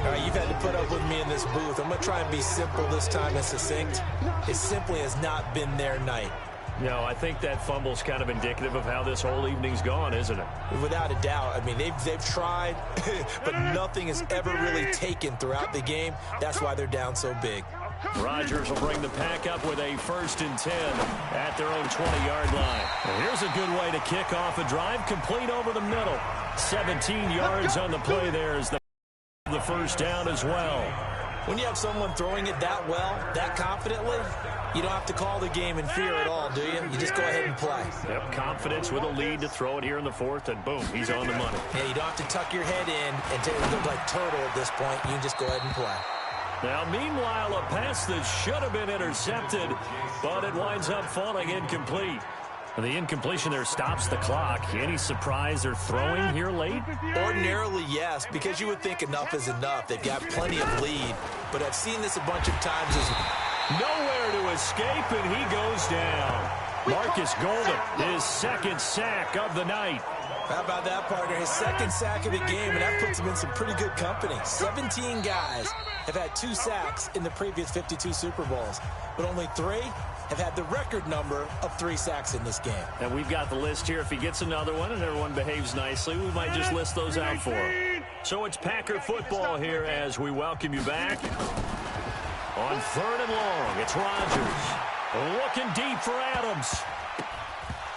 Speaker 3: All right, you've had to put up with me in this booth. I'm going to try and be simple this time and succinct. It simply has not been their night.
Speaker 2: No, I think that fumble's kind of indicative of how this whole evening's gone, isn't it?
Speaker 3: Without a doubt. I mean, they've tried, but nothing has ever really taken throughout the game. That's why they're down so big.
Speaker 2: Rodgers will bring the pack up with a 1st and 10 at their own 20-yard line. Well, here's a good way to kick off a drive, complete over the middle. 17 yards on the play there as the first down as well.
Speaker 3: When you have someone throwing it that well, that confidently, you don't have to call the game in fear at all, do you? You just go ahead and play.
Speaker 2: Yep, confidence with a lead to throw it here in the 4th, and boom, he's on the money.
Speaker 3: Yeah, you don't have to tuck your head in and look like turtle at this point. You can just go ahead and play.
Speaker 2: Now, meanwhile, a pass that should have been intercepted, but it winds up falling incomplete. The incompletion there stops the clock. Any surprise they're throwing here late?
Speaker 3: Ordinarily, yes, because you would think enough is enough. They've got plenty of lead, but I've seen this a bunch of times as
Speaker 2: nowhere to escape, and he goes down. Marcus Golden, his 2nd sack of the night.
Speaker 3: How about that, partner? His 2nd sack of the game, and that puts him in some pretty good company. 17 guys have had 2 sacks in the previous 52 Super Bowls, but only 3 have had the record number of 3 sacks in this game.
Speaker 2: And we've got the list here. If he gets another one and everyone behaves nicely, we might just list those out for him. So it's Packer football here as we welcome you back. On 3rd and long, it's Rodgers. Looking deep for Adams.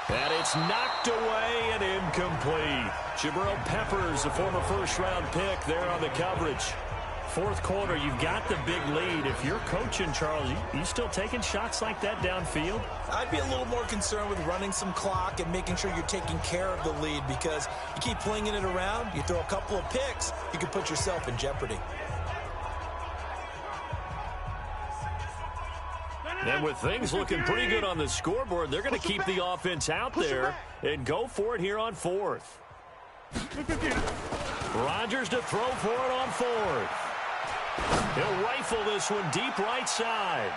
Speaker 2: And it's knocked away and incomplete. Jabril Peppers, the former 1st-round pick, there on the coverage. 4th quarter, you've got the big lead. If you're coaching, Charles, you still taking shots like that downfield?
Speaker 3: I'd be a little more concerned with running some clock and making sure you're taking care of the lead, because you keep flinging it around, you throw a couple of picks, you can put yourself in jeopardy.
Speaker 2: And with things looking pretty good on the scoreboard, they're going to keep the offense out there and go for it here on 4th. Rodgers to throw for it on 4th. He'll rifle this one deep right side.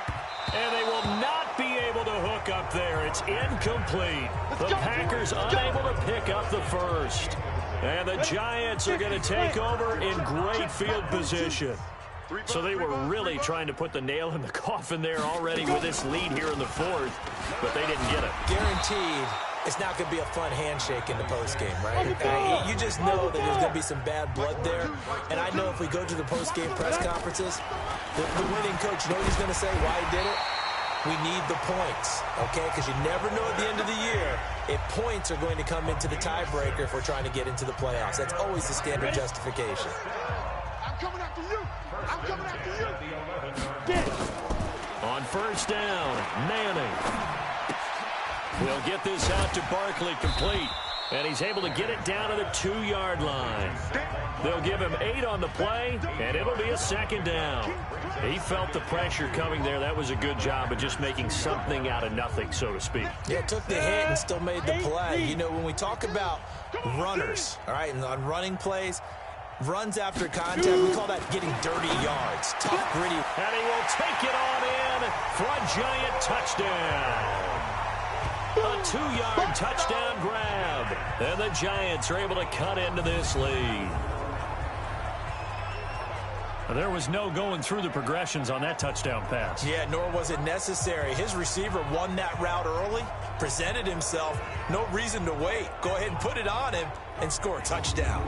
Speaker 2: And they will not be able to hook up there. It's incomplete. The Packers unable to pick up the 1st. And the Giants are going to take over in great field position. So they were really trying to put the nail in the coffin there already with this lead here in the 4th, but they didn't get it.
Speaker 3: Guaranteed it's not going to be a fun handshake in the postgame, right? You just know that there's going to be some bad blood there. And I know if we go to the postgame press conferences, the winning coach, you know what he's going to say, why he did it? We need the points, okay? Because you never know at the end of the year if points are going to come into the tiebreaker if we're trying to get into the playoffs. That's always the standard justification.
Speaker 4: I'm coming after you. I'm coming after you.
Speaker 2: On 1st down, Manning. We'll get this out to Barkley complete. And he's able to get it down to the 2-yard line. They'll give him 8 on the play, and it'll be a 2nd down. He felt the pressure coming there. That was a good job of just making something out of nothing, so to speak.
Speaker 3: Yeah, took the hit and still made the play. You know, when we talk about runners, all right, and on running plays, runs after contact, we call that getting dirty yards. Tough, gritty.
Speaker 2: And he will take it on in for a Giant touchdown. A 2-yard touchdown grab. And the Giants are able to cut into this lead. There was no going through the progressions on that touchdown pass.
Speaker 3: Yeah, nor was it necessary. His receiver won that route early, presented himself. No reason to wait. Go ahead and put it on him and score a touchdown.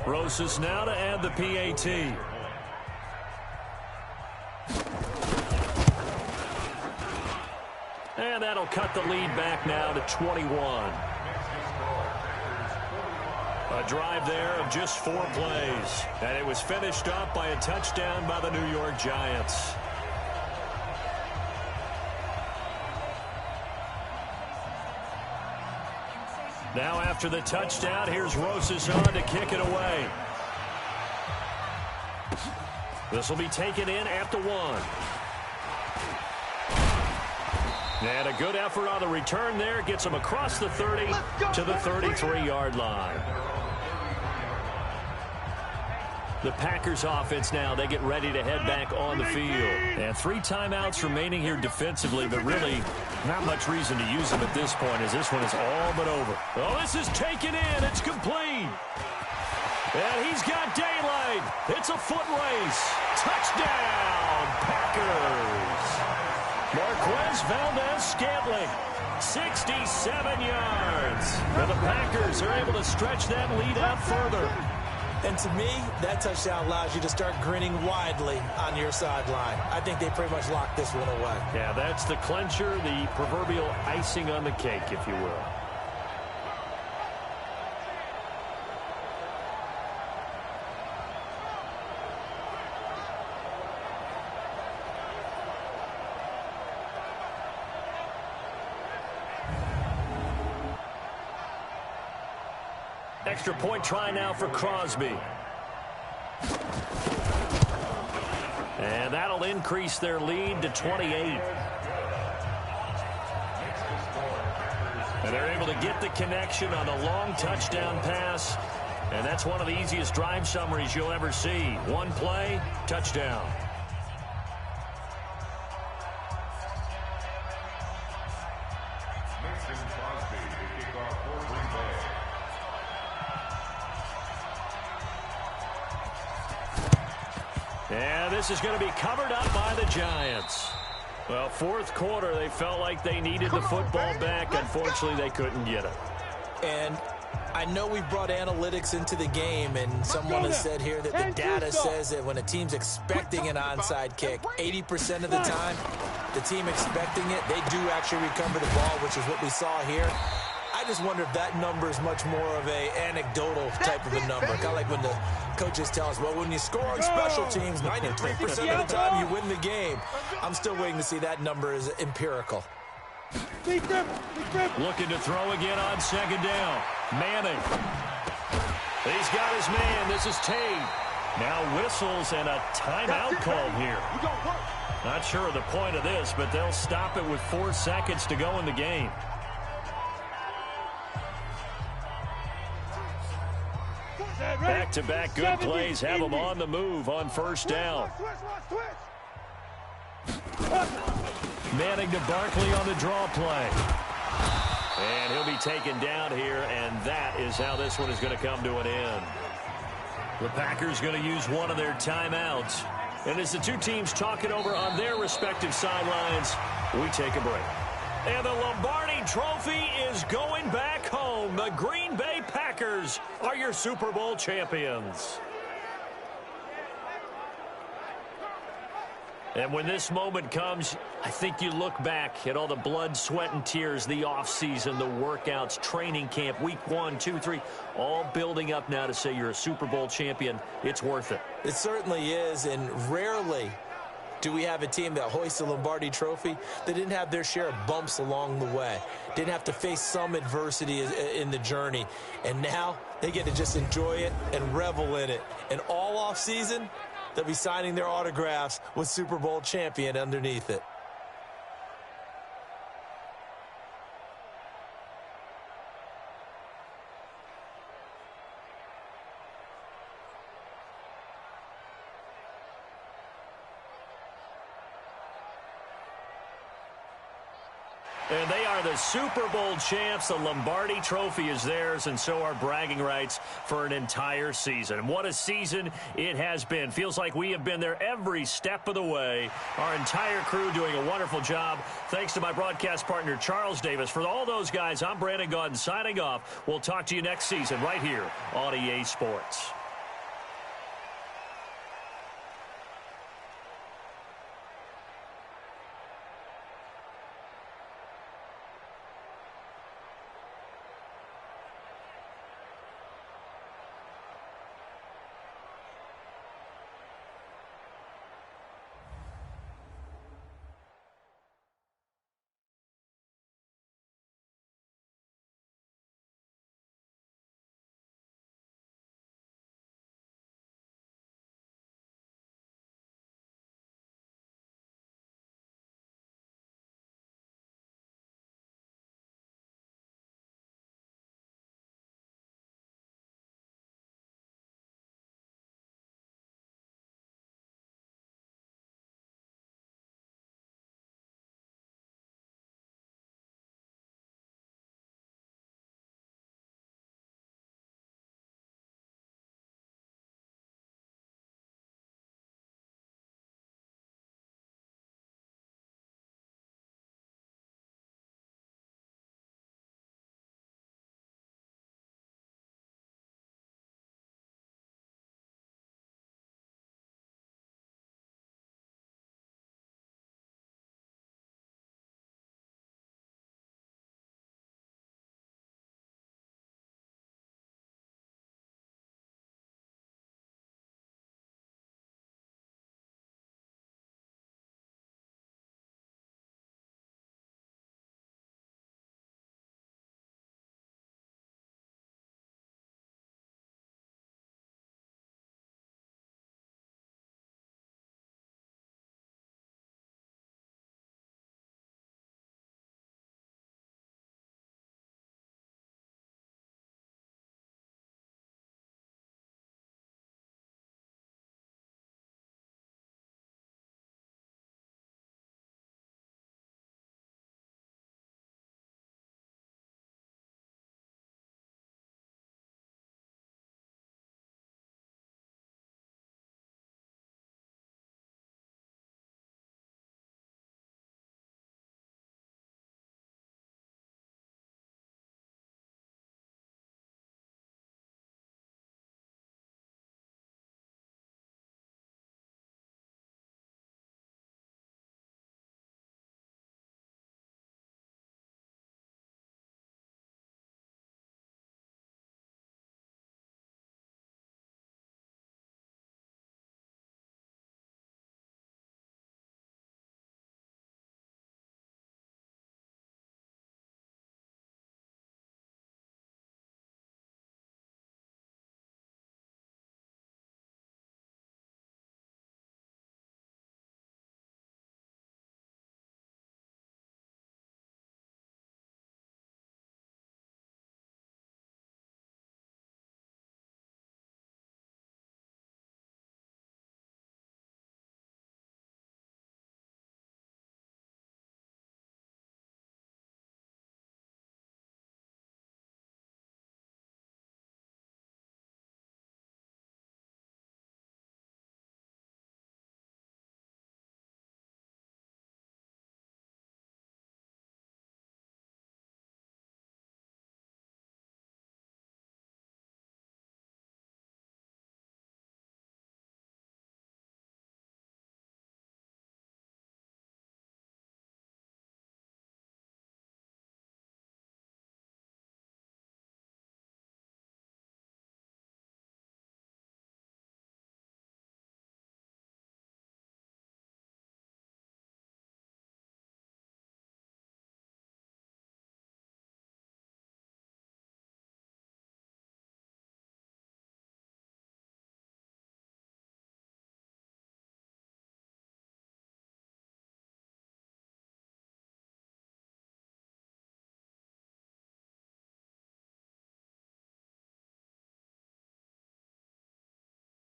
Speaker 2: Rosas now to add the PAT. And that'll cut the lead back now to 21. A drive there of just 4 plays. And it was finished off by a touchdown by the New York Giants. Now after the touchdown, here's Rosas on to kick it away. This will be taken in at the 1. And a good effort on the return there. Gets him across the 30 to the 33-yard line. The Packers offense now, they get ready to head back on the field. And 3 timeouts remaining here defensively, but really not much reason to use them at this point as this one is all but over. Oh, this is taken in. It's complete. And he's got daylight. It's a foot race. Touchdown, Packers. Marquez Valdez-Scantling, 67 yards. And the Packers are able to stretch that lead out further.
Speaker 3: And to me, that touchdown allows you to start grinning widely on your sideline. I think they pretty much locked this one away.
Speaker 2: Yeah, that's the clincher, the proverbial icing on the cake, if you will. Extra point try now for Crosby. And that'll increase their lead to 28. And they're able to get the connection on a long touchdown pass. And that's one of the easiest drive summaries you'll ever see. One play, touchdown. And this is going to be covered up by the Giants. Well, fourth quarter, they felt like they needed the football back. Unfortunately, they couldn't get it.
Speaker 3: And I know we brought analytics into the game, and someone has said here that the data says that when a team's expecting an onside kick, 80% of the time, the team expecting it, they do actually recover the ball, which is what we saw here. I just wonder if that number is much more of a anecdotal type of a number. Kind of like when the coaches tell us, well, when you score on special teams, 93% of the time you win the game. I'm still waiting to see that number is empirical.
Speaker 2: Looking to throw again on second down. Manning. He's got his man. This is Tate. Now whistles and a timeout called here. Not sure of the point of this, but they'll stop it with 4 seconds to go in the game. Back-to-back good plays have them on the move on first down. Manning to Barkley on the draw play. And he'll be taken down here, and that is how this one is going to come to an end. The Packers going to use one of their timeouts. And as the two teams talk it over on their respective sidelines, we take a break. And the Lombardi Trophy is going back home. The Green Bay Packers are your Super Bowl champions. And when this moment comes, I think you look back at all the blood, sweat, and tears, the offseason, the workouts, training camp, week 1, 2, 3, all building up now to say you're a Super Bowl champion. It's worth it.
Speaker 3: It certainly is, and rarely do we have a team that hoists the Lombardi Trophy that didn't have their share of bumps along the way, didn't have to face some adversity in the journey, and now they get to just enjoy it and revel in it. And all offseason, they'll be signing their autographs with Super Bowl champion underneath it.
Speaker 2: And they are the Super Bowl champs. The Lombardi Trophy is theirs, and so are bragging rights for an entire season. What a season it has been. Feels like we have been there every step of the way. Our entire crew doing a wonderful job. Thanks to my broadcast partner, Charles Davis. For all those guys, I'm Brandon Gaudin signing off. We'll talk to you next season right here on EA Sports.